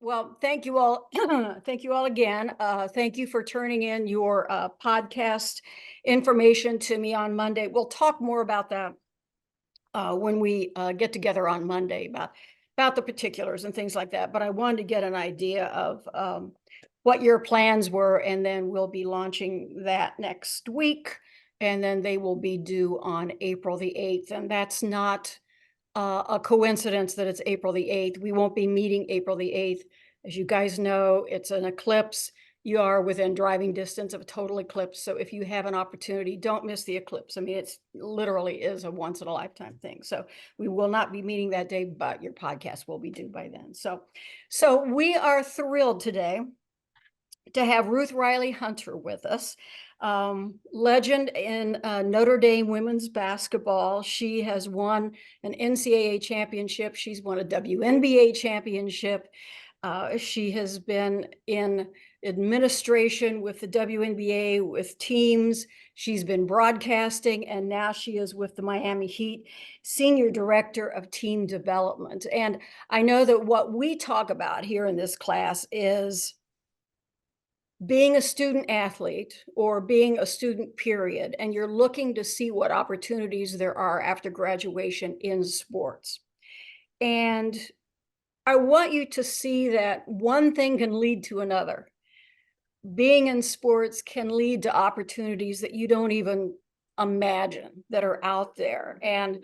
Well, thank you all. Thank you all again. Thank you for turning in your podcast information to me on Monday. We'll talk more about that when we get together on Monday about the particulars and things like that. But I wanted to get an idea of what your plans were, and then we'll be launching that next week, and then they will be due on April the 8th. And that's not a coincidence that it's April the 8th. We won't be meeting April the 8th. As you guys know, it's an eclipse. You are within driving distance of a total eclipse. So if you have an opportunity, don't miss the eclipse. I mean, it's literally is a once in a lifetime thing. So we will not be meeting that day, but your podcast will be due by then. So we are thrilled today to have Ruth Riley Hunter with us. Legend in Notre Dame women's basketball. She has won an NCAA championship. She's won a WNBA championship. She has been in administration with the WNBA, with teams. She's been broadcasting, and now she is with the Miami Heat, Senior Director of Team Development. And I know that what we talk about here in this class is being a student athlete or being a student period, and you're looking to see what opportunities there are after graduation in sports. And I want you to see that one thing can lead to another. Being in sports can lead to opportunities that you don't even imagine that are out there. And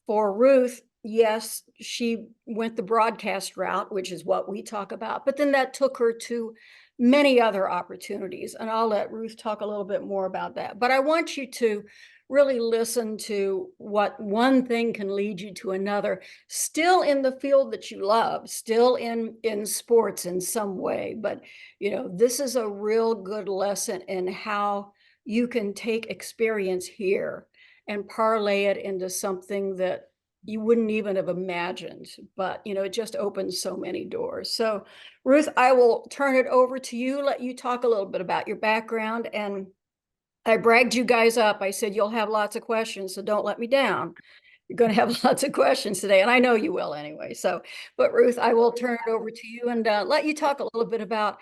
for Ruth, yes, she went the broadcast route, which is what we talk about, but then that took her to many other opportunities. And I'll let Ruth talk a little bit more about that. But I want you to really listen to what one thing can lead you to another, still in the field that you love, still in sports in some way. But, this is a real good lesson in how you can take experience here and parlay it into something that you wouldn't even have imagined. But, it just opens so many doors. So, Ruth, I will turn it over to you, let you talk a little bit about your background. And I bragged you guys up. I said, you'll have lots of questions, so don't let me down. You're going to have lots of questions today, and I know you will anyway. But Ruth, I will turn it over to you and let you talk a little bit about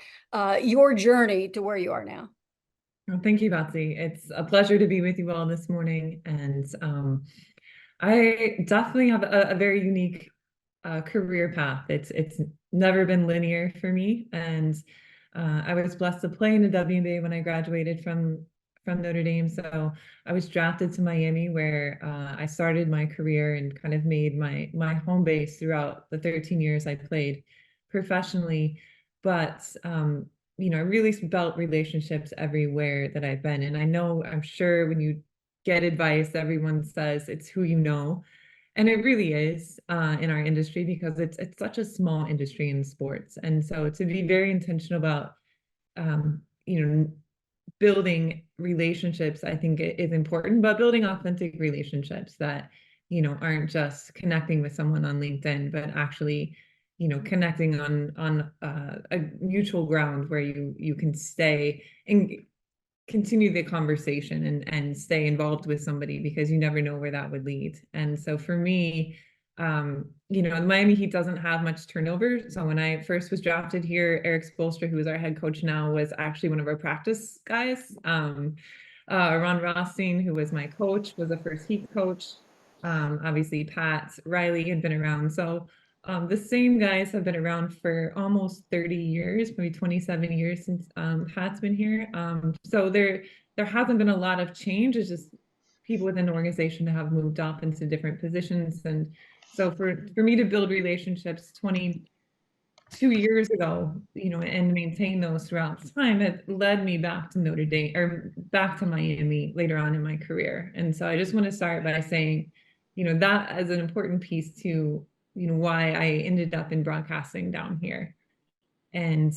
your journey to where you are now. Well, thank you, Betsy. It's a pleasure to be with you all this morning. And I definitely have a very unique career path. It's never been linear for me. And I was blessed to play in the WNBA when I graduated from Notre Dame. So I was drafted to Miami, where I started my career and kind of made my home base throughout the 13 years I played professionally. But I really built relationships everywhere that I've been. And I'm sure when you get advice, everyone says it's who you know. And it really is in our industry, because it's such a small industry in sports. And so to be very intentional about, building relationships, I think is important, but building authentic relationships that, aren't just connecting with someone on LinkedIn, but actually, connecting on a mutual ground where you can stay and continue the conversation and stay involved with somebody, because you never know where that would lead. And so for me, the Miami Heat doesn't have much turnover. So when I first was drafted here, Eric Spoelstra, who is our head coach now, was actually one of our practice guys. Ron Rothstein, who was my coach, was a first Heat coach. Obviously, Pat Riley had been around. So the same guys have been around for almost 30 years, maybe 27 years since Pat's been here. So there hasn't been a lot of change. It's just people within the organization have moved up into different positions. And so for me to build relationships 22 years ago, and maintain those throughout time, it led me back to Notre Dame, or back to Miami later on in my career. And so I just want to start by saying, that as an important piece to, why I ended up in broadcasting down here. And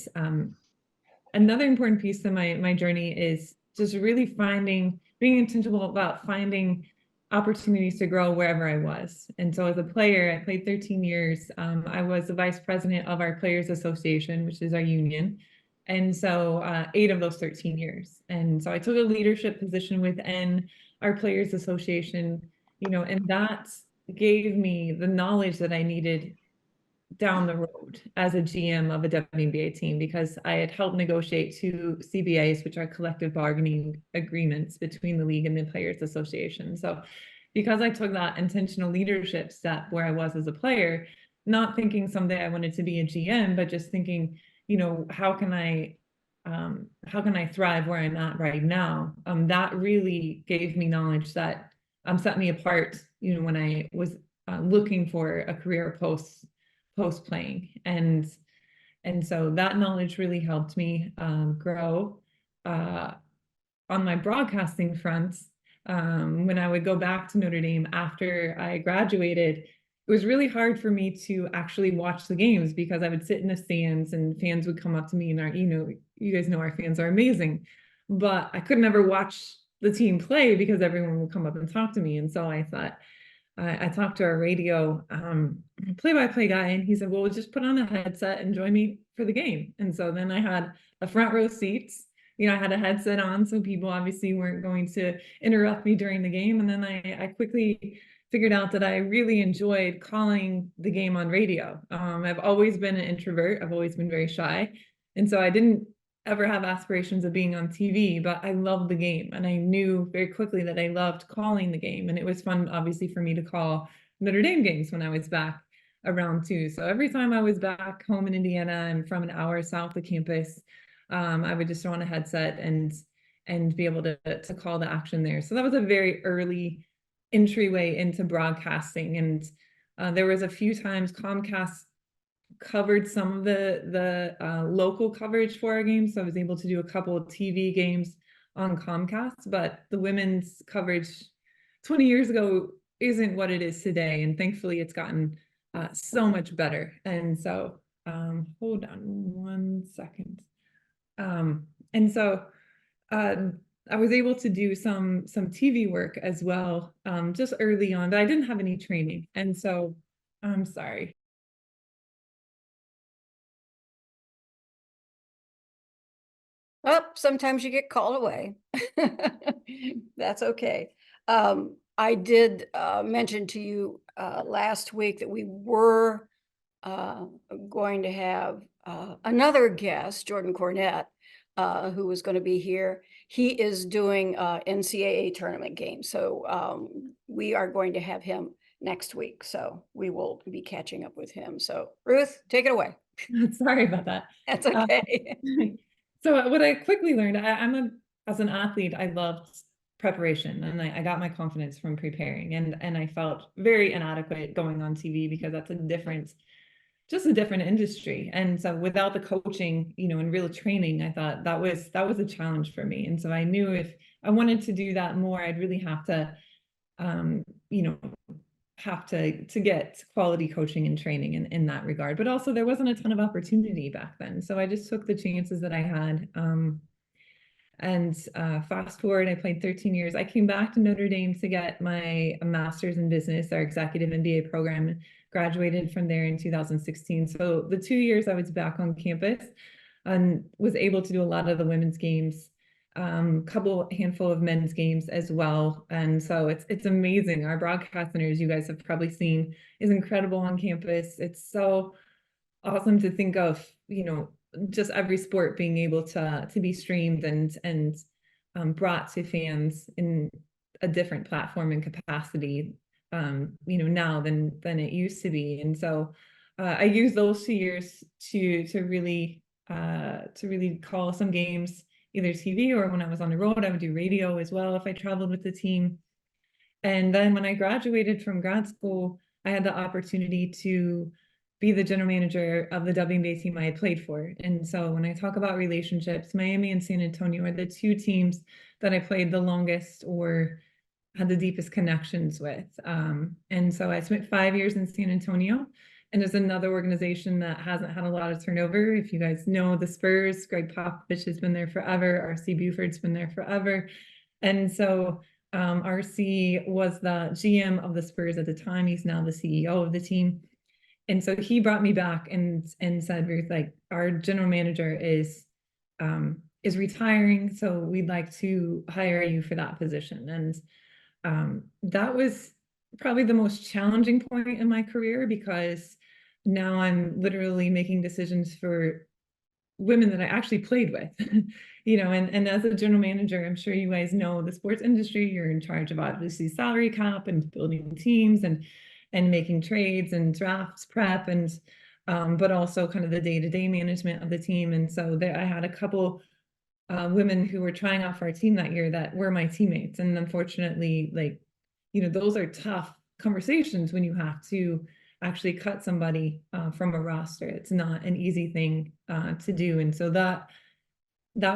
another important piece of my journey is just really being intentional about finding opportunities to grow wherever I was. And so as a player, I played 13 years. I was the vice president of our Players Association, which is our union. And so 8 of those 13 years. And so I took a leadership position within our Players Association, and that gave me the knowledge that I needed down the road as a GM of a WNBA team, because I had helped negotiate two CBAs, which are collective bargaining agreements between the league and the Players Association. So because I took that intentional leadership step where I was as a player, not thinking someday I wanted to be a GM, but just thinking, how can I thrive where I'm at right now? That really gave me knowledge that set me apart, when I was looking for a career post playing. And so that knowledge really helped me grow. On my broadcasting fronts, when I would go back to Notre Dame after I graduated, it was really hard for me to actually watch the games because I would sit in the stands and fans would come up to me, and you guys know our fans are amazing, but I could never watch the team play because everyone would come up and talk to me. And so I thought, I talked to our radio play-by-play guy, and he said, well, just put on a headset and join me for the game. And so then I had a front row seats. I had a headset on, so people obviously weren't going to interrupt me during the game. And then I quickly figured out that I really enjoyed calling the game on radio. I've always been an introvert. I've always been very shy. And so I didn't ever have aspirations of being on TV, but I loved the game. And I knew very quickly that I loved calling the game. And it was fun, obviously, for me to call Notre Dame games when I was back around too. So every time I was back home in Indiana, I'm from an hour south of campus, I would just throw on a headset and be able to call the action there. So that was a very early entryway into broadcasting. And there was a few times Comcast covered some of the local coverage for our games. So I was able to do a couple of TV games on Comcast, but the women's coverage 20 years ago isn't what it is today. And thankfully it's gotten so much better. And so, hold on one second. And so I was able to do some TV work as well, just early on, but I didn't have any training. And so I'm sorry. Oh, sometimes you get called away. That's okay. I did mention to you last week that we were going to have another guest, Jordan Cornett, who was going to be here. He is doing NCAA tournament games. So we are going to have him next week. So we will be catching up with him. So Ruth, take it away. Sorry about that. That's okay. So what I quickly learned, as an athlete, I loved preparation, and I got my confidence from preparing, and I felt very inadequate going on TV because that's just a different industry. And so without the coaching, and real training, I thought that was a challenge for me. And so I knew if I wanted to do that more, I'd really have to, to get quality coaching and training in that regard. But also there wasn't a ton of opportunity back then. So I just took the chances that I had. And fast forward, I played 13 years. I came back to Notre Dame to get my master's in business, our executive MBA program, graduated from there in 2016. So the 2 years I was back on campus and was able to do a lot of the women's games, handful of men's games as well. And so it's amazing. Our broadcast centers, you guys have probably seen, is incredible on campus. It's so awesome to think of, just every sport being able to be streamed and brought to fans in a different platform and capacity, now than it used to be. And so I used those 2 years to really call some games, either TV, or when I was on the road, I would do radio as well if I traveled with the team. And then when I graduated from grad school, I had the opportunity to be the general manager of the WNBA team I had played for. And so when I talk about relationships, Miami and San Antonio are the two teams that I played the longest or had the deepest connections with. And so I spent 5 years in San Antonio, and there's another organization that hasn't had a lot of turnover. If you guys know the Spurs, Greg Popovich has been there forever. R.C. Buford's been there forever. And so R.C. was the GM of the Spurs at the time. He's now the CEO of the team. And so he brought me back and said, Ruth, like, our general manager is retiring, so we'd like to hire you for that position. And that was probably the most challenging point in my career, because now I'm literally making decisions for women that I actually played with, and as a general manager, I'm sure you guys know the sports industry, you're in charge of obviously salary cap and building teams and making trades and drafts prep and but also kind of the day-to-day management of the team. And so there I had a couple women who were trying out for our team that year that were my teammates. And unfortunately, those are tough conversations when you have to actually cut somebody from a roster. It's not an easy thing to do. And so that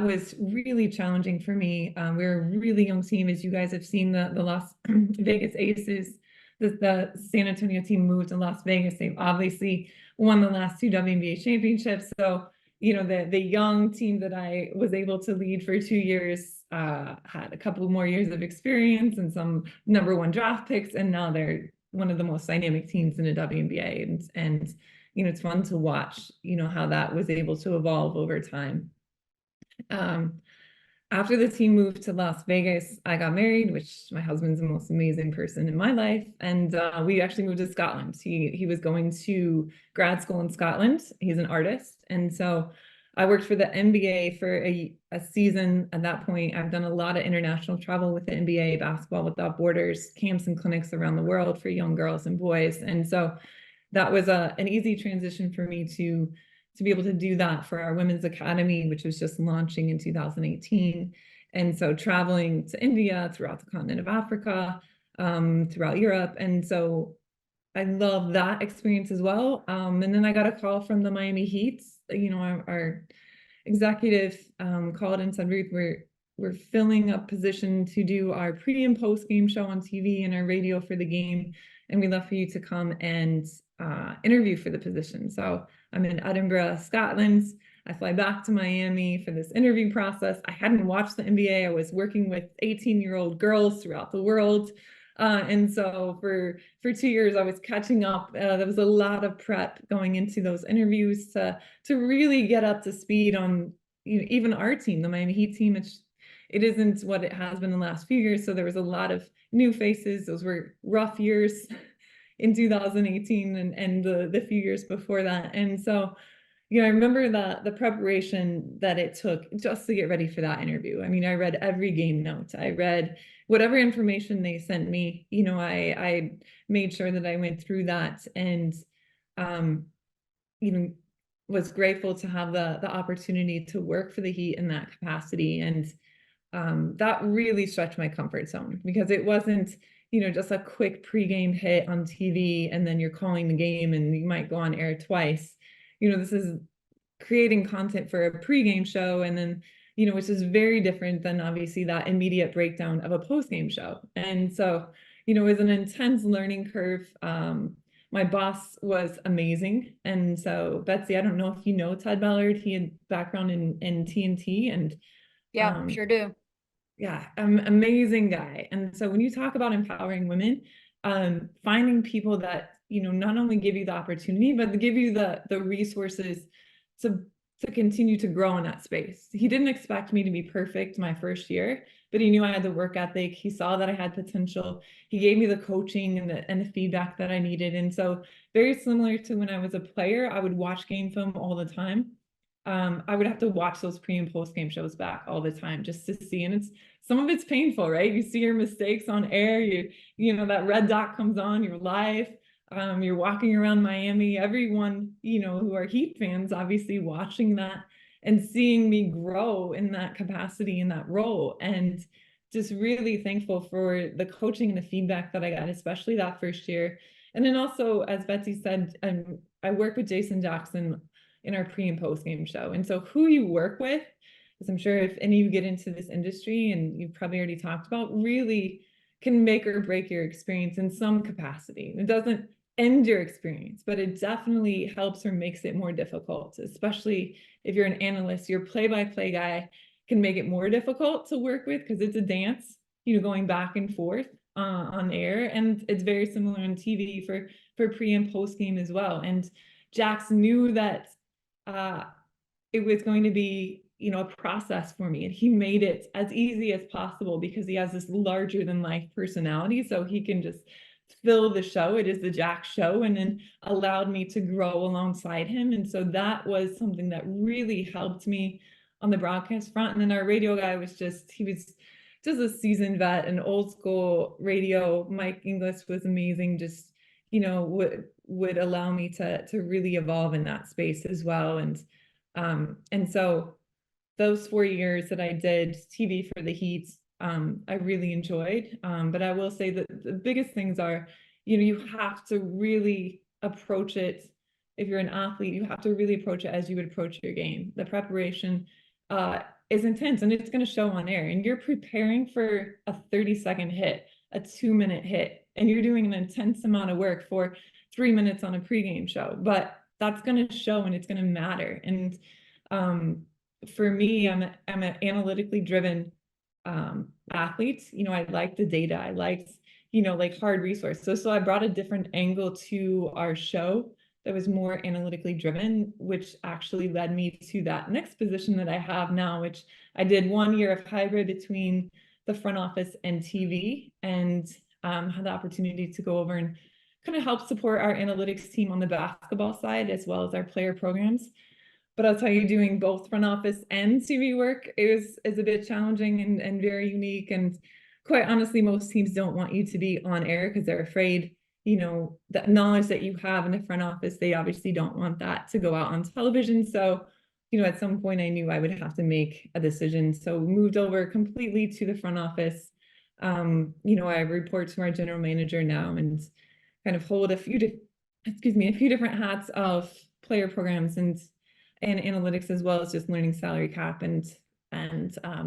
was really challenging for me. We're a really young team, as you guys have seen the Las Vegas Aces. The San Antonio team moved to Las Vegas. They've obviously won the last 2 WNBA championships. So, the young team that I was able to lead for 2 years had a couple more years of experience and some #1 draft picks, and now they're one of the most dynamic teams in the WNBA. And it's fun to watch, how that was able to evolve over time. After the team moved to Las Vegas, I got married, which my husband's the most amazing person in my life. And we actually moved to Scotland. He was going to grad school in Scotland. He's an artist. And so I worked for the NBA for a season. At that point, I've done a lot of international travel with the NBA, Basketball Without Borders, camps and clinics around the world for young girls and boys. And so that was an easy transition for me to be able to do that for our women's academy, which was just launching in 2018. And so traveling to India, throughout the continent of Africa, throughout Europe. And so I love that experience as well. And then I got a call from the Miami Heat. Our executive called and said, Ruth, we're filling a position to do our pre and post game show on TV and our radio for the game. And we'd love for you to come and interview for the position. So I'm in Edinburgh, Scotland. I fly back to Miami for this interview process. I hadn't watched the NBA. I was working with 18-year-old girls throughout the world. And so for 2 years, I was catching up. There was a lot of prep going into those interviews to really get up to speed on even our team, the Miami Heat team. It isn't what it has been the last few years. So there was a lot of new faces. Those were rough years in 2018 and the few years before that. And so, I remember the preparation that it took just to get ready for that interview. I mean, I read every game note. I read whatever information they sent me. I made sure that I went through that and, was grateful to have the opportunity to work for the Heat in that capacity. And that really stretched my comfort zone because it wasn't, just a quick pregame hit on TV and then you're calling the game and you might go on air twice. This is creating content for a pregame show and then, which is very different than obviously that immediate breakdown of a postgame show. And so, it was an intense learning curve. My boss was amazing. And so Betsy, I don't know if you know Ted Ballard, he had background in TNT and yeah, sure do. Yeah, amazing guy. And so when you talk about empowering women, finding people that, not only give you the opportunity, but give you the resources to continue to grow in that space. He didn't expect me to be perfect my first year, but he knew I had the work ethic. He saw that I had potential. He gave me the coaching and the feedback that I needed. And so very similar to when I was a player, I would watch game film all the time. I would have to watch those pre and post game shows back all the time just to see. And some of it's painful, right? You see your mistakes on air, that red dot comes on, you're live, you're walking around Miami, everyone, who are Heat fans, obviously watching that and seeing me grow in that capacity, in that role. And just really thankful for the coaching and the feedback that I got, especially that first year. And then also, as Betsy said, I work with Jason Jackson in our pre and post game show. And so who you work with, because I'm sure if any of you get into this industry and you've probably already talked about, really can make or break your experience in some capacity. It doesn't end your experience, but it definitely helps or makes it more difficult, especially if you're an analyst. Your play-by-play guy can make it more difficult to work with because it's a dance, going back and forth on air. And it's very similar on TV for pre and post game as well. And Jax knew that it was going to be, a process for me. And he made it as easy as possible because he has this larger than life personality. So he can just fill the show. It is the Jack show, and then allowed me to grow alongside him. And so that was something that really helped me on the broadcast front. And then our radio guy was he was just a seasoned vet, an old school radio. Mike Inglis was amazing. Just, would allow me to really evolve in that space as well. And so those 4 years that I did TV for the Heat, I really enjoyed. But I will say that the biggest things are, you have to really approach it. If you're an athlete, you have to really approach it as you would approach your game. The preparation is intense, and it's going to show on air. And you're preparing for a 30-second hit, a 2-minute hit, and you're doing an intense amount of work for 3 minutes on a pregame show. But that's going to show, and it's going to matter. And for me, I'm an analytically driven athlete. I like the data. I liked, like hard resources. So I brought a different angle to our show that was more analytically driven, which actually led me to that next position that I have now, which I did 1 year of hybrid between the front office and TV, and had the opportunity to go over and kind of help support our analytics team on the basketball side, as well as our player programs. But I'll tell you, doing both front office and TV work is a bit challenging and very unique. And quite honestly, most teams don't want you to be on air because they're afraid, that knowledge that you have in the front office, they obviously don't want that to go out on television. So, at some point I knew I would have to make a decision. So moved over completely to the front office. I report to our general manager now and kind of hold a few different hats of player programs and analytics, as well as just learning salary cap and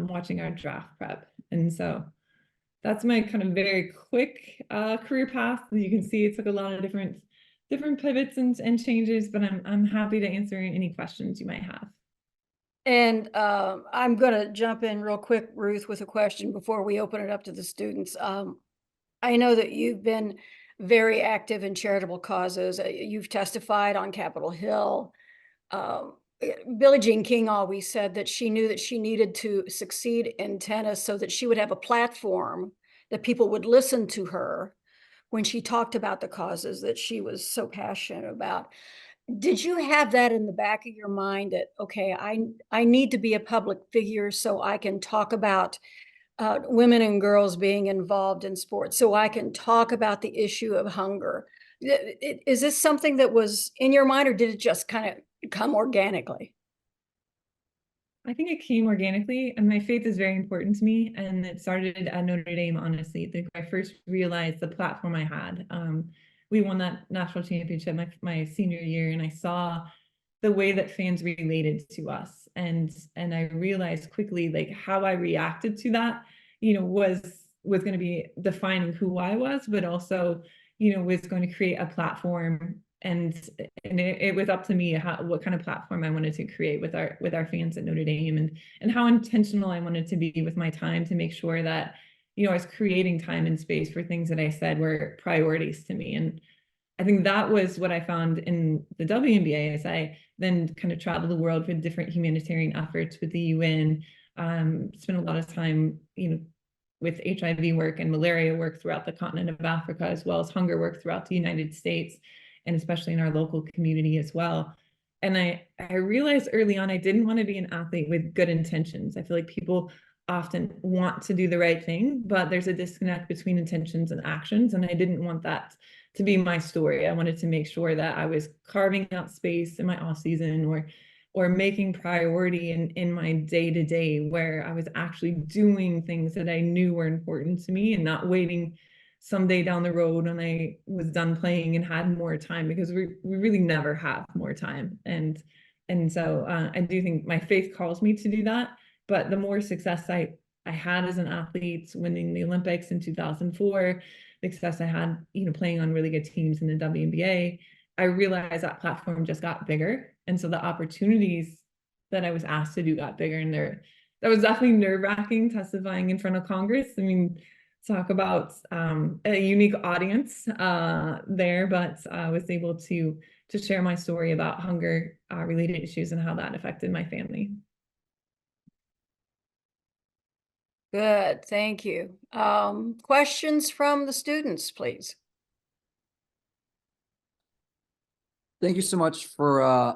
watching our draft prep. And so that's my kind of very quick career path. You can see it took a lot of different pivots and changes, but I'm happy to answer any questions you might have. And I'm going to jump in real quick, Ruth, with a question before we open it up to the students. I know that you've been very active in charitable causes. You've testified on Capitol Hill. Billie Jean King always said that she knew that she needed to succeed in tennis so that she would have a platform that people would listen to her when she talked about the causes that she was so passionate about. Did you have that in the back of your mind that, okay, I need to be a public figure so I can talk about women and girls being involved in sports, so I can talk about the issue of hunger? Is this something that was in your mind, or did it just kind of come organically? I think it came organically, and my faith is very important to me. And it started at Notre Dame, honestly. I think I first realized the platform I had. We won that national championship my senior year, and I saw the way that fans related to us. And I realized quickly, like, how I reacted to that, was going to be defining who I was, but also, was going to create a platform. And it was up to me what kind of platform I wanted to create with our fans at Notre Dame, and how intentional I wanted to be with my time to make sure that, I was creating time and space for things that I said were priorities to me. And I think that was what I found in the WNBA as I then kind of traveled the world with different humanitarian efforts with the UN, spent a lot of time, with HIV work and malaria work throughout the continent of Africa, as well as hunger work throughout the United States, and especially in our local community as well. And I realized early on, I didn't want to be an athlete with good intentions. I feel like people often want to do the right thing, but there's a disconnect between intentions and actions. And I didn't want that to be my story. I wanted to make sure that I was carving out space in my off season, or making priority in my day-to-day, where I was actually doing things that I knew were important to me, and not waiting someday down the road when I was done playing and had more time, because we really never have more time. And so I do think my faith calls me to do that. But the more success I had as an athlete, winning the Olympics in 2004, the success I had, playing on really good teams in the WNBA, I realized that platform just got bigger. And so the opportunities that I was asked to do got bigger. And that was definitely nerve-wracking, testifying in front of Congress. I mean, talk about a unique audience there, but I was able to share my story about hunger related issues and how that affected my family. Good, thank you. Questions from the students, please. Thank you so much for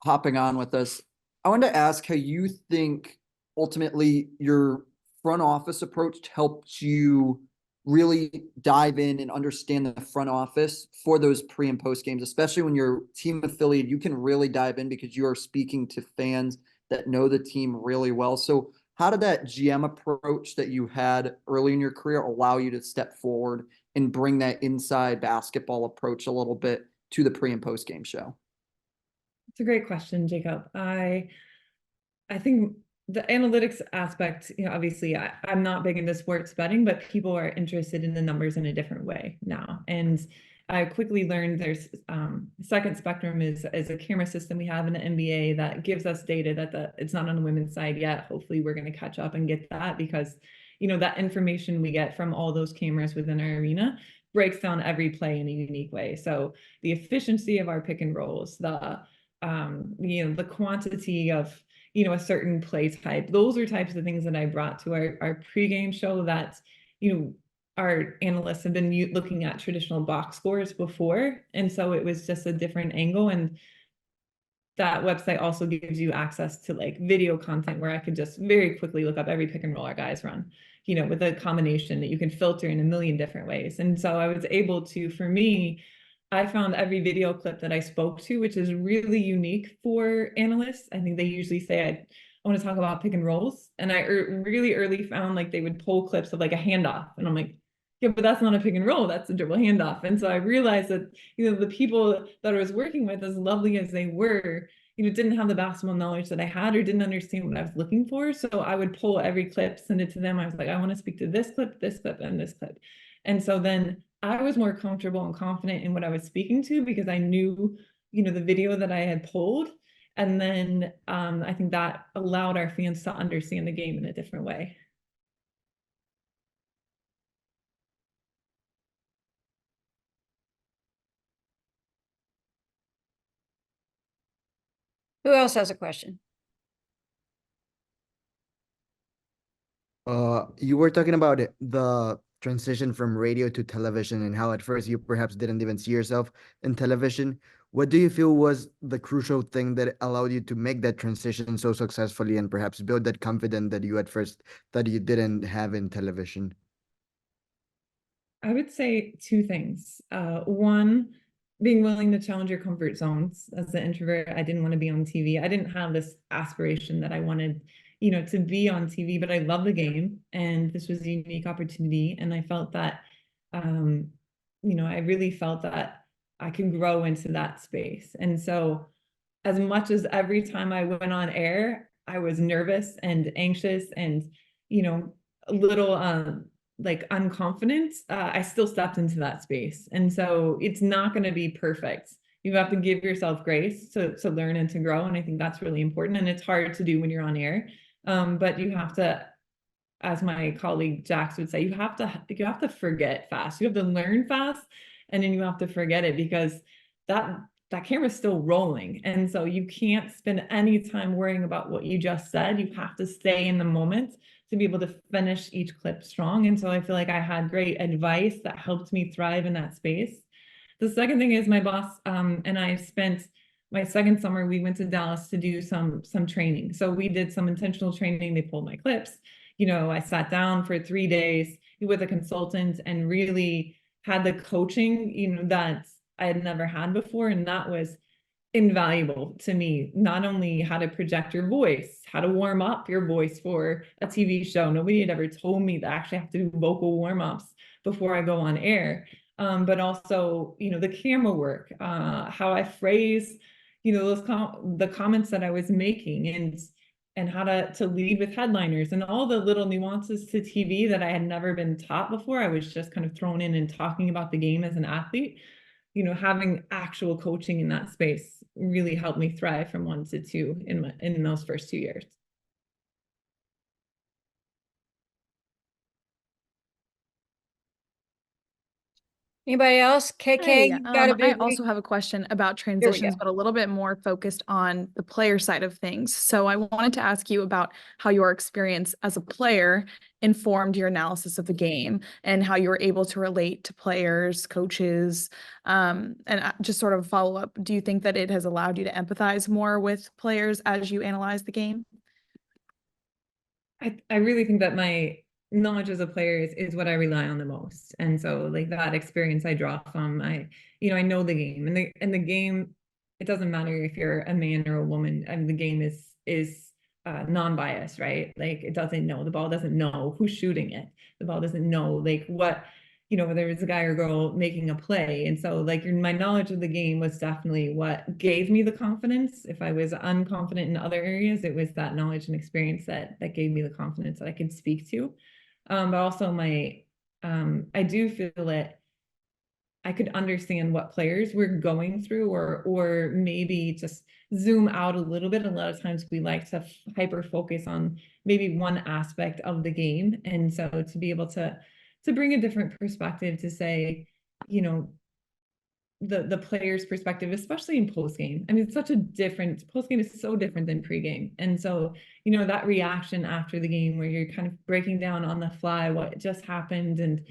hopping on with us. I wanted to ask how you think ultimately your front office approach helped you really dive in and understand the front office for those pre and post games, especially when you're team affiliated. You can really dive in because you are speaking to fans that know the team really well. So how did that GM approach that you had early in your career allow you to step forward and bring that inside basketball approach a little bit to the pre and post game show? It's a great question, Jacob. I think the analytics aspect, obviously I'm not big into sports betting, but people are interested in the numbers in a different way now. And I quickly learned there's Second Spectrum is a camera system we have in the NBA that gives us data that it's not on the women's side yet. Hopefully we're going to catch up and get that, because that information we get from all those cameras within our arena breaks down every play in a unique way. So the efficiency of our pick and rolls, the quantity of a certain play type, those are types of things that I brought to our pregame show that our analysts have been looking at traditional box scores before, and so it was just a different angle. And that website also gives you access to like video content where I could just very quickly look up every pick and roll our guys run, with a combination that you can filter in a million different ways. And so I was able to, for me, I found every video clip that I spoke to, which is really unique for analysts. I think they usually say, I want to talk about pick and rolls. And I really early found like they would pull clips of like a handoff. And I'm like, yeah, but that's not a pick and roll, that's a dribble handoff. And so I realized that, the people that I was working with, as lovely as they were, didn't have the basketball knowledge that I had or didn't understand what I was looking for. So I would pull every clip, send it to them. I was like, I want to speak to this clip, and this clip. And so then I was more comfortable and confident in what I was speaking to because I knew, the video that I had pulled. And then I think that allowed our fans to understand the game in a different way. Who else has a question? You were talking about the transition from radio to television and how at first you perhaps didn't even see yourself in television. What do you feel was the crucial thing that allowed you to make that transition so successfully and perhaps build that confidence that you at first that you didn't have in television? I would say two things. One, being willing to challenge your comfort zones. As an introvert, I didn't want to be on TV. I didn't have this aspiration that I wanted, to be on TV, but I love the game, and this was a unique opportunity. And I felt that, I really felt that I could grow into that space. And so, as much as every time I went on air, I was nervous and anxious and, a little like unconfident, I still stepped into that space. And so it's not going to be perfect. You have to give yourself grace to learn and to grow. And I think that's really important. And it's hard to do when you're on air. But you have to, as my colleague Jax would say, you have to forget fast. You have to learn fast, and then you have to forget it, because that camera's still rolling. And so you can't spend any time worrying about what you just said. You have to stay in the moment to be able to finish each clip strong. And so I feel like I had great advice that helped me thrive in that space. The second thing is my boss and I spent my second summer, we went to Dallas to do some training. So we did some intentional training. They pulled my clips. I sat down for 3 days with a consultant and really had the coaching, that I had never had before. And that was invaluable to me. Not only how to project your voice, how to warm up your voice for a TV show. Nobody had ever told me that I actually have to do vocal warm-ups before I go on air. But also, the camera work, how I phrase, the comments that I was making, and how to lead with headliners, and all the little nuances to TV that I had never been taught before. I was just kind of thrown in and talking about the game as an athlete. Having actual coaching in that space really helped me thrive from 1 to 2 in those first 2 years. Anybody else? KK, Hey, you've got a I big also have a question about we transitions, go. but a little bit more focused on the player side of things. So I wanted to ask you about how your experience as a player informed your analysis of the game and how you were able to relate to players, coaches, and just sort of follow up. Do you think that it has allowed you to empathize more with players as you analyze the game? I really think that my knowledge as a player is what I rely on the most. And so like that experience I draw from, I know the game, and the game, it doesn't matter if you're a man or a woman. I mean, the game is non-biased, right? Like it doesn't know, the ball doesn't know who's shooting it. The ball doesn't know like what, whether it's a guy or girl making a play. And so like my knowledge of the game was definitely what gave me the confidence. If I was unconfident in other areas, it was that knowledge and experience that gave me the confidence that I could speak to. But also I do feel that I could understand what players were going through, or maybe just zoom out a little bit. A lot of times we like to hyper focus on maybe one aspect of the game. And so to be able to bring a different perspective, to say, the player's perspective, especially in post game. I mean, it's such a different, post game is so different than pre-game. And so, that reaction after the game where you're kind of breaking down on the fly what just happened, and,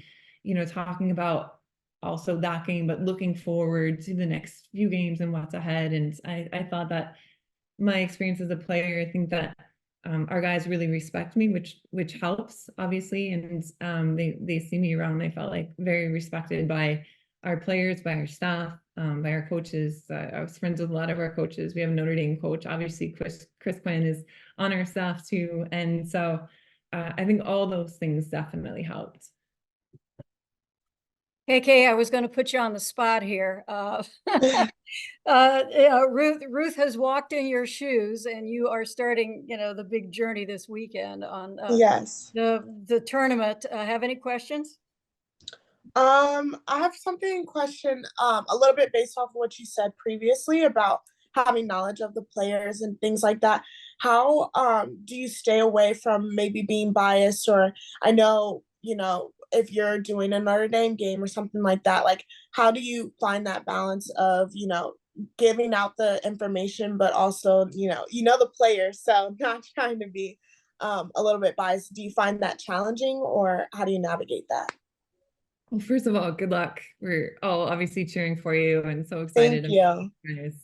talking about also that game, but looking forward to the next few games and what's ahead. And I thought that my experience as a player, I think that our guys really respect me, which helps obviously. And they see me around, and I felt like very respected by our players, by our staff, by our coaches. I was friends with a lot of our coaches. We have a Notre Dame coach, obviously Chris Quinn is on our staff too. And so I think all those things definitely helped. KK, I was going to put you on the spot here. Ruth has walked in your shoes, and you are starting, the big journey this weekend on Yes. the tournament. Have any questions? I have question a little bit based off of what you said previously about having knowledge of the players and things like that. How do you stay away from maybe being biased? Or I know, if you're doing a Notre Dame game or something like that, like how do you find that balance of, giving out the information, but also, the players, so not trying to be a little bit biased. Do you find that challenging, or how do you navigate that? Well, first of all, good luck. We're all obviously cheering for you and so excited. Thank you. Guys.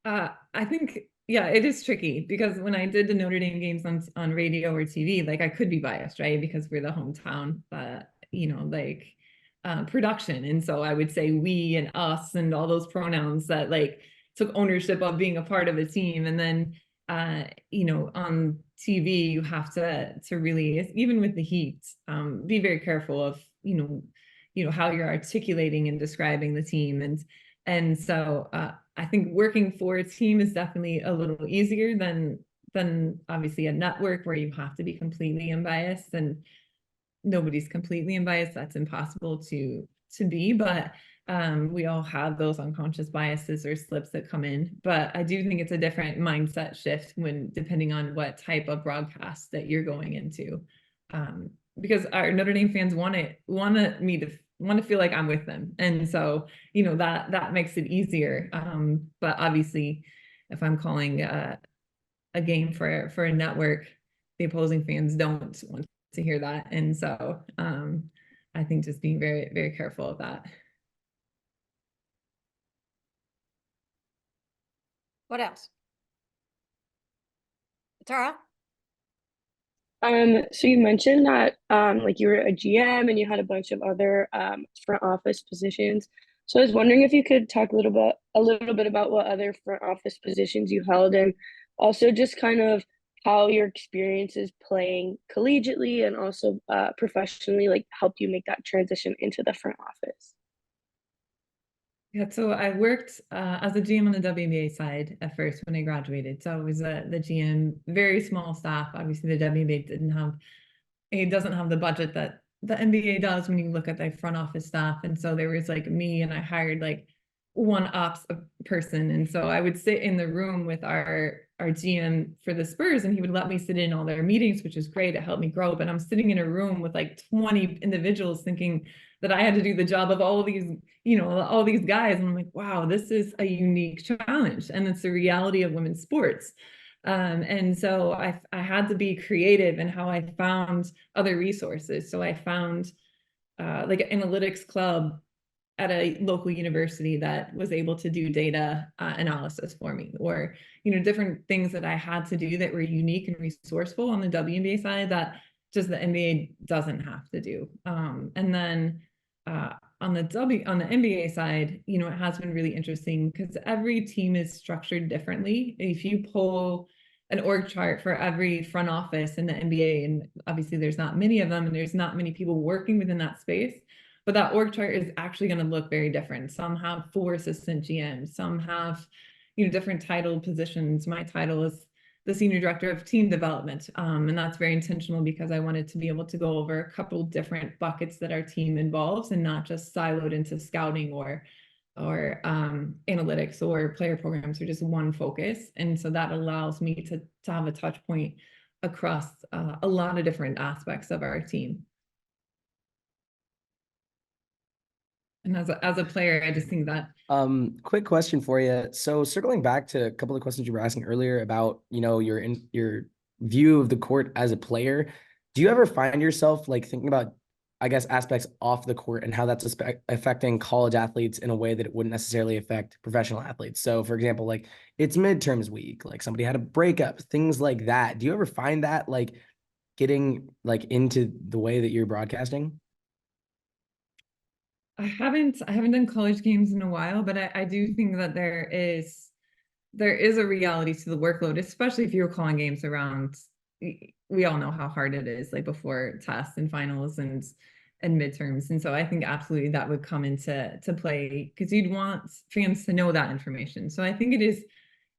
I think, yeah, it is tricky, because when I did the Notre Dame games on radio or TV, like I could be biased, right? Because we're the hometown, production. And so I would say we and us and all those pronouns that like took ownership of being a part of a team. And then, on TV, you have to really, even with the Heat, be very careful of, how you're articulating and describing the team. And so I think working for a team is definitely a little easier than obviously a network where you have to be completely unbiased, and nobody's completely unbiased. That's impossible to be, but we all have those unconscious biases or slips that come in. But I do think it's a different mindset shift depending on what type of broadcast that you're going into, because our Notre Dame fans want to feel like I'm with them, and so that makes it easier. But obviously, if I'm calling a game for a network, the opposing fans don't want to hear that, and so I think just being very, very careful of that. What else? Tara? So you mentioned that like you were a GM and you had a bunch of other front office positions. So I was wondering if you could talk a little bit about what other front office positions you held, and also just kind of how your experiences playing collegiately and also professionally like helped you make that transition into the front office. Yeah, so I worked as a GM on the WNBA side at first when I graduated. So I was the GM, very small staff. Obviously, the WNBA doesn't have the budget that the NBA does when you look at the front office staff. And so there was like me, and I hired like one ops person. And so I would sit in the room with our GM for the Spurs, and he would let me sit in all their meetings, which is great. It helped me grow. But I'm sitting in a room with like 20 individuals thinking that I had to do the job of all these, all these guys. And I'm like, wow, this is a unique challenge. And it's the reality of women's sports. And so I had to be creative in how I found other resources. So I found like an analytics club at a local university that was able to do data analysis for me, or different things that I had to do that were unique and resourceful on the WNBA side that just the NBA doesn't have to do. And then on the NBA side, it has been really interesting because every team is structured differently. If you pull an org chart for every front office in the NBA, and obviously there's not many of them and there's not many people working within that space, but that org chart is actually going to look very different. Some have 4 assistant GMs, some have, different title positions. My title is the Senior Director of Team Development. And that's very intentional because I wanted to be able to go over a couple different buckets that our team involves and not just siloed into scouting or analytics or player programs, or just one focus. And so that allows me to have a touch point across a lot of different aspects of our team. And as a player, I just think that. Quick question for you. So circling back to a couple of questions you were asking earlier about, your view of the court as a player, do you ever find yourself like thinking about, I guess, aspects off the court and how that's affecting college athletes in a way that it wouldn't necessarily affect professional athletes? So for example, like it's midterms week, like somebody had a breakup, things like that. Do you ever find that like getting like into the way that you're broadcasting? I haven't done college games in a while, but I do think that there is a reality to the workload, especially if you're calling games around. We all know how hard it is, like before tests and finals and midterms. And so I think absolutely that would come into play because you'd want fans to know that information. So I think it is,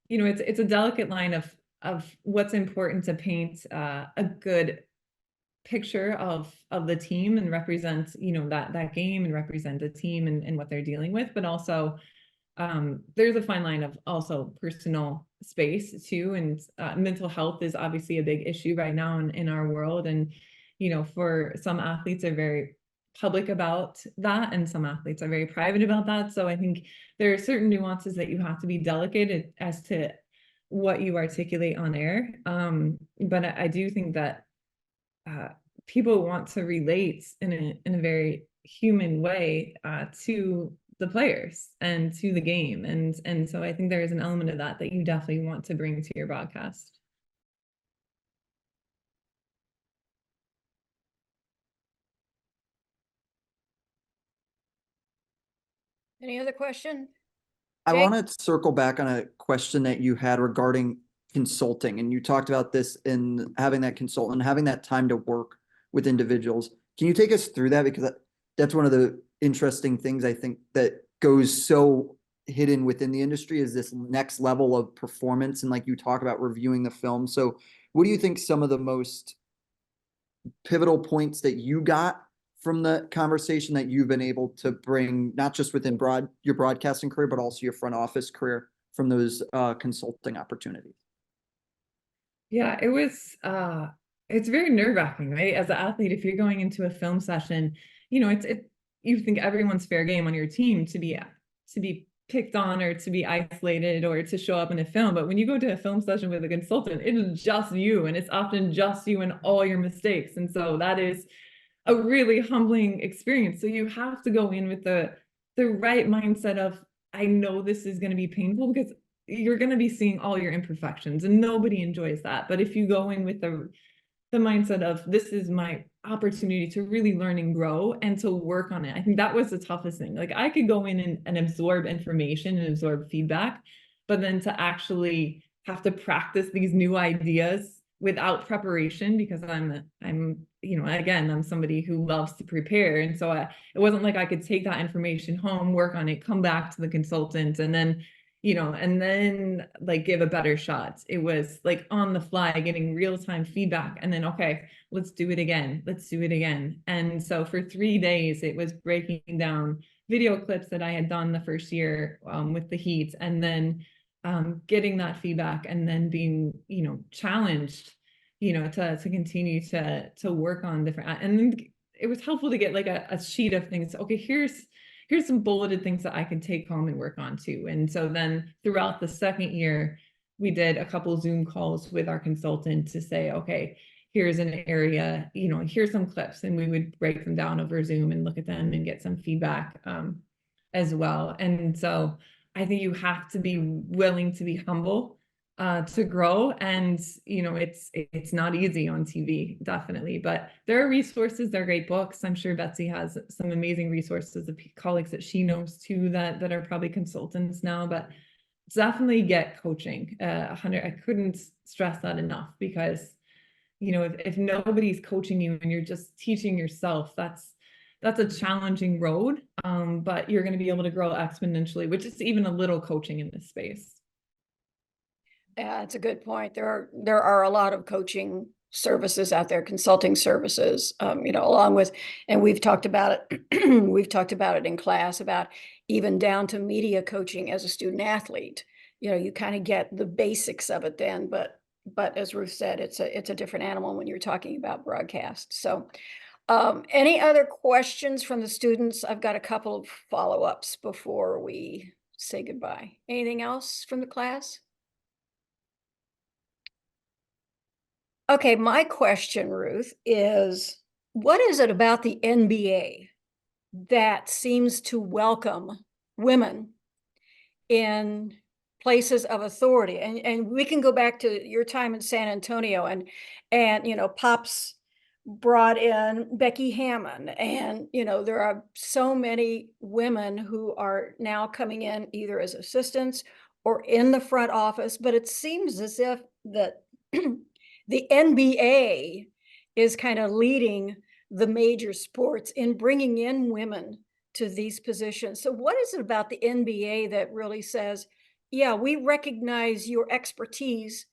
it's a delicate line of what's important to paint a good picture of the team and represent that game and represent the team and what they're dealing with, but also there's a fine line of also personal space too, and mental health is obviously a big issue right now in our world. And for some athletes are very public about that and some athletes are very private about that. So I think there are certain nuances that you have to be delicate as to what you articulate on air, but I do think that people want to relate in a very human way to the players and to the game. And so I think there is an element of that you definitely want to bring to your broadcast. Any other question? I Jake? want to circle back on a question that you had regarding consulting, and you talked about this in having that consultant, having that time to work with individuals. Can you take us through that? Because that's one of the interesting things I think that goes so hidden within the industry is this next level of performance. And like you talk about reviewing the film. So what do you think some of the most pivotal points that you got from the conversation that you've been able to bring, not just within your broadcasting career, but also your front office career from those consulting opportunities? Yeah, it was, it's very nerve-wracking, right? As an athlete, if you're going into a film session, you think everyone's fair game on your team to be picked on or to be isolated or to show up in a film. But when you go to a film session with a consultant, it is just you, and it's often just you and all your mistakes. And so that is a really humbling experience. So you have to go in with the right mindset of, I know this is going to be painful because you're going to be seeing all your imperfections and nobody enjoys that. But if you go in with the mindset of, this is my opportunity to really learn and grow and to work on it. I think that was the toughest thing. Like I could go in and absorb information and absorb feedback, but then to actually have to practice these new ideas without preparation, because I'm again, I'm somebody who loves to prepare. And so it wasn't like I could take that information home, work on it, come back to the consultant, and then like give a better shot. It was like on the fly, getting real-time feedback, and then, okay, let's do it again. Let's do it again. And so for 3 days, it was breaking down video clips that I had done the first year with the Heat, and then getting that feedback, and then being, challenged, to continue to work on different, and then it was helpful to get like a sheet of things. Okay, here's some bulleted things that I can take home and work on too. And so then throughout the second year, we did a couple Zoom calls with our consultant to say, okay, here's an area, here's some clips, and we would break them down over Zoom and look at them and get some feedback as well. And so I think you have to be willing to be humble to grow. And, it's not easy on TV, definitely, but there are resources, there are great books. I'm sure Betsy has some amazing resources of colleagues that she knows too, that are probably consultants now, but definitely get coaching. Hunter, I couldn't stress that enough, because, if nobody's coaching you and you're just teaching yourself, that's a challenging road. But you're going to be able to grow exponentially, which is even a little coaching in this space. Yeah, it's a good point. There are a lot of coaching services out there, consulting services, along with, and we've talked about it, we've talked about it in class, about even down to media coaching as a student athlete. You kind of get the basics of it then, but as Ruth said, it's a different animal when you're talking about broadcast. So any other questions from the students? I've got a couple of follow-ups before we say goodbye. Anything else from the class? Okay, my question, Ruth, is what is it about the NBA that seems to welcome women in places of authority? And we can go back to your time in San Antonio, and Pops brought in Becky Hammon, and there are so many women who are now coming in either as assistants or in the front office, but it seems as if that the NBA is kind of leading the major sports in bringing in women to these positions. So what is it about the NBA that really says, yeah, we recognize your expertise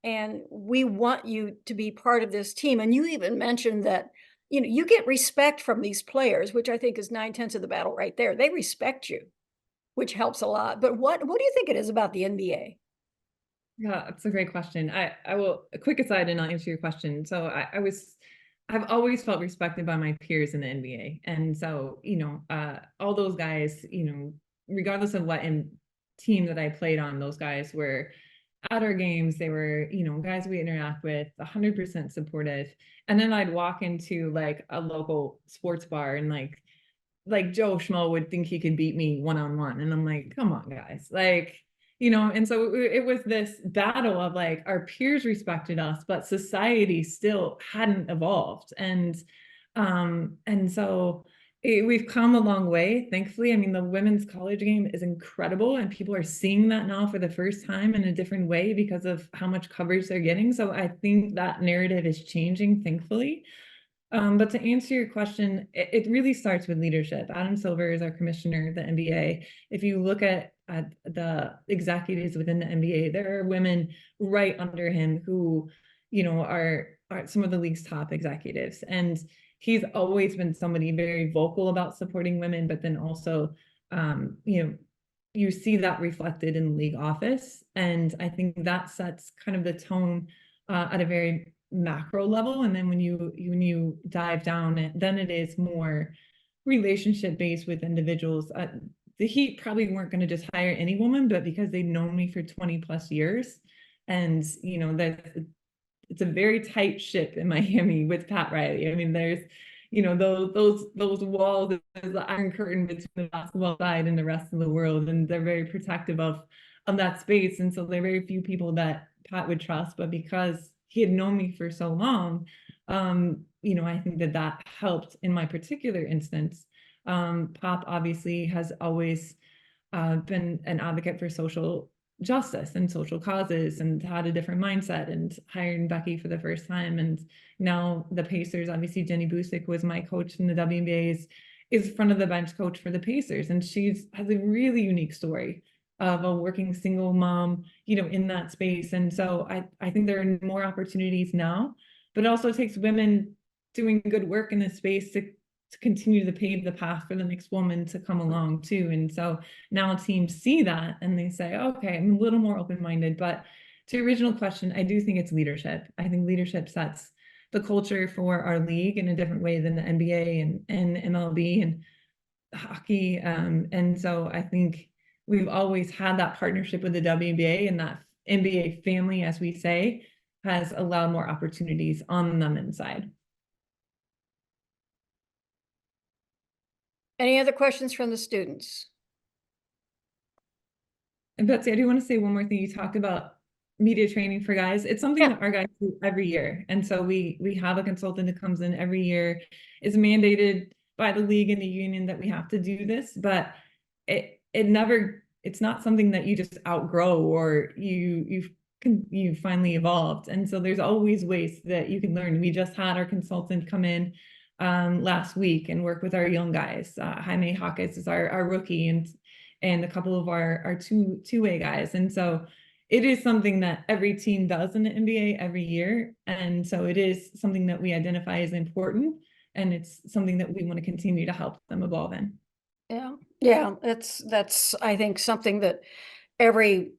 and we want you to be part of this team? And you even mentioned that, you get respect from these players, which I think is 9/10 of the battle right there. They respect you, which helps a lot. But what do you think it is about the NBA? Yeah, that's a great question. I will, a quick aside and I'll answer your question. So I've always felt respected by my peers in the NBA. And so, all those guys, regardless of what team that I played on, those guys were at our games. They were, guys we interact with, 100% supportive. And then I'd walk into like a local sports bar and like Joe Schmo would think he could beat me one-on-one. And I'm like, come on, guys. And so it was this battle of like our peers respected us, but society still hadn't evolved. And so we've come a long way, thankfully. I mean, the women's college game is incredible, and people are seeing that now for the first time in a different way because of how much coverage they're getting. So I think that narrative is changing, thankfully. But to answer your question, it really starts with leadership. Adam Silver is our commissioner of the NBA. If you look at the executives within the NBA, there are women right under him who, are some of the league's top executives. And he's always been somebody very vocal about supporting women, but then also, you see that reflected in the league office. And I think that sets kind of the tone at a very macro level. And then when you dive down, then it is more relationship based with individuals. The Heat probably weren't going to just hire any woman, but because they'd known me for 20 plus years, and that it's a very tight ship in Miami with Pat Riley. I mean, there's those walls, there's the iron curtain between the basketball side and the rest of the world, and they're very protective of that space. And so there are very few people that Pat would trust, but because he had known me for so long, I think that helped in my particular instance. Pop obviously has always been an advocate for social justice and social causes, and had a different mindset, and hired Becky for the first time. And now the Pacers, obviously Jenny Busick was my coach in the WNBA, is front of the bench coach for the Pacers. And has a really unique story of a working single mom, in that space. And so I think there are more opportunities now, but it also takes women doing good work in this space to continue to pave the path for the next woman to come along too. And so now teams see that and they say, okay, I'm a little more open-minded. But to your original question, I do think it's leadership. I think leadership sets the culture for our league in a different way than the NBA and MLB and hockey. And so I think we've always had that partnership with the WNBA, and that NBA family, as we say, has allowed more opportunities on the men's side. Any other questions from the students? And Betsy, I do want to say one more thing. You talked about media training for guys. It's something that our guys do every year. And so we have a consultant that comes in every year. It's mandated by the league and the union that we have to do this, but it's not something that you just outgrow or you finally evolved. And so there's always ways that you can learn. We just had our consultant come in last week and work with our young guys. Jaime Hawkins is our rookie, and a couple of our two-way guys. And so it is something that every team does in the NBA every year. And so it is something that we identify as important, and it's something that we want to continue to help them evolve in. Yeah, that's I think something that every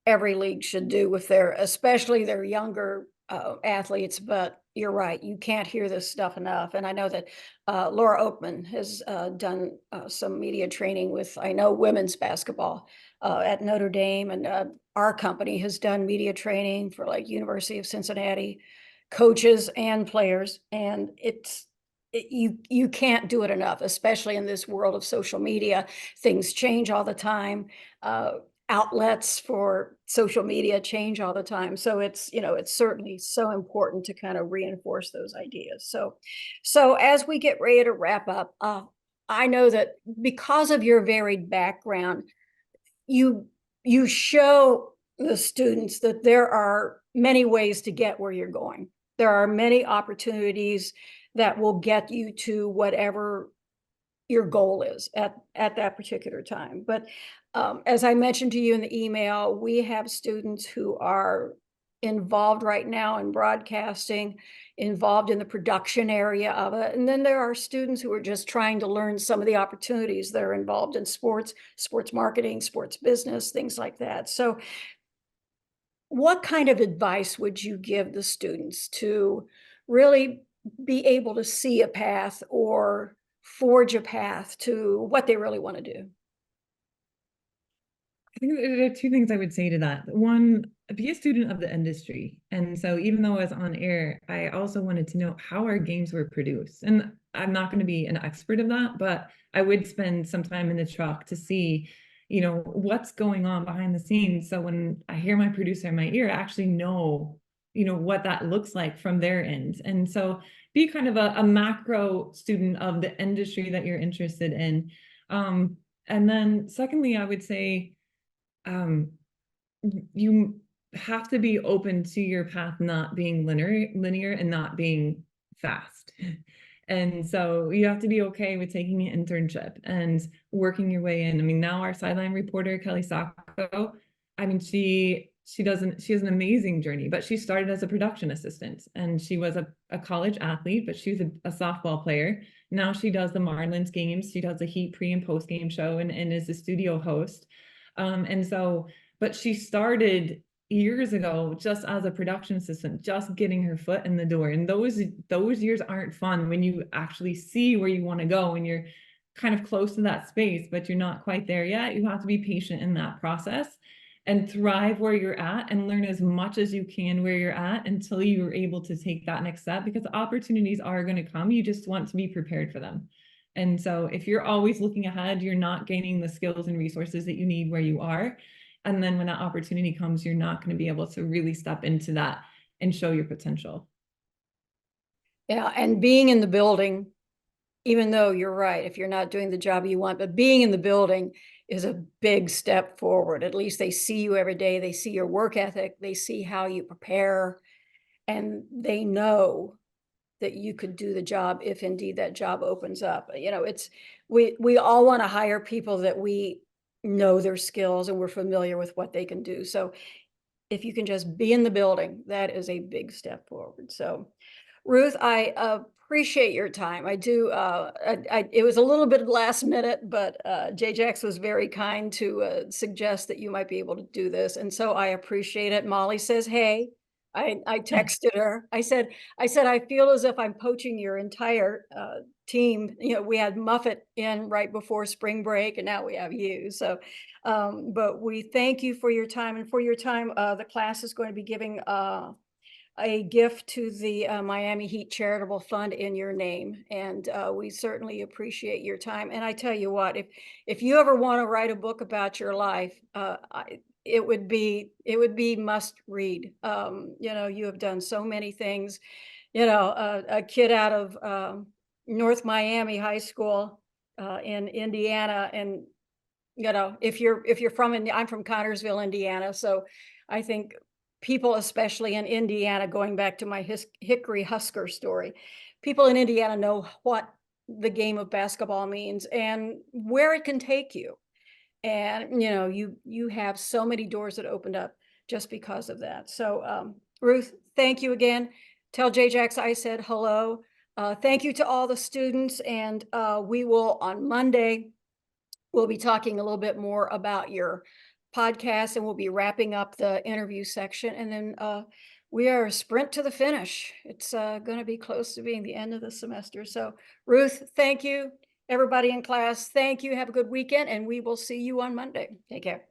league should do with especially their younger athletes. But you're right, you can't hear this stuff enough. And I know that Laura Oakman has done some media training with, I know, women's basketball at Notre Dame, and our company has done media training for like University of Cincinnati coaches and players. And you can't do it enough, especially in this world of social media. Things change all the time. Outlets for social media change all the time. So it's certainly so important to kind of reinforce those ideas. So as we get ready to wrap up, I know that because of your varied background, you show the students that there are many ways to get where you're going. There are many opportunities that will get you to whatever your goal is at that particular time. But as I mentioned to you in the email, we have students who are involved right now in broadcasting, involved in the production area of it. And then there are students who are just trying to learn some of the opportunities that are involved in sports marketing, sports business, things like that. So what kind of advice would you give the students to really be able to see a path or forge a path to what they really want to do? I think there are two things I would say to that. One, be a student of the industry. And so even though I was on air, I also wanted to know how our games were produced. And I'm not going to be an expert of that, but I would spend some time in the truck to see, what's going on behind the scenes. So when I hear my producer in my ear, I actually know, what that looks like from their end. And so be kind of a macro student of the industry that you're interested in. And then secondly, I would say, you have to be open to your path not being linear and not being fast. And so you have to be okay with taking an internship and working your way in. I mean, now our sideline reporter, Kelly Sacco, I mean, she has an amazing journey, but she started as a production assistant, and she was a college athlete, but she was a softball player. Now she does the Marlins games. She does a Heat pre and post game show and is a studio host. But she started years ago just as a production assistant, just getting her foot in the door. And those years aren't fun when you actually see where you want to go and you're kind of close to that space, but you're not quite there yet. You have to be patient in that process and thrive where you're at and learn as much as you can where you're at until you're able to take that next step, because opportunities are going to come. You just want to be prepared for them. And so if you're always looking ahead, you're not gaining the skills and resources that you need where you are. And then when that opportunity comes, you're not going to be able to really step into that and show your potential. Yeah, and being in the building, even though you're right, if you're not doing the job you want, but being in the building is a big step forward. At least they see you every day. They see your work ethic. They see how you prepare, and they know that you could do the job if indeed that job opens up. We all want to hire people that we know their skills and we're familiar with what they can do. So if you can just be in the building, that is a big step forward. So Ruth, I appreciate your time. I do. It was a little bit last minute, but JJax was very kind to suggest that you might be able to do this. And so I appreciate it. Molly says, hey. I texted her. I said, I feel as if I'm poaching your entire team. You know, we had Muffet in right before spring break, and now we have you. So, but we thank you for your time, and for your time. The class is going to be giving a gift to the Miami Heat Charitable Fund in your name, and we certainly appreciate your time. And I tell you what, if you ever want to write a book about your life, it would be must read. You know, you have done so many things. You know, a kid out of North Miami High School in Indiana, and you know, if you're from I'm from Connersville, Indiana, so I think people, especially in Indiana, going back to my Hickory Husker story, people in Indiana know what the game of basketball means and where it can take you. And, you know, you have so many doors that opened up just because of that. So, Ruth, thank you again. Tell J-Jax I said hello. Thank you to all the students. And we will, on Monday, we'll be talking a little bit more about your podcast, and we'll be wrapping up the interview section. And then we are a sprint to the finish. It's going to be close to being the end of the semester. So, Ruth, thank you. Everybody in class, thank you. Have a good weekend, and we will see you on Monday. Take care.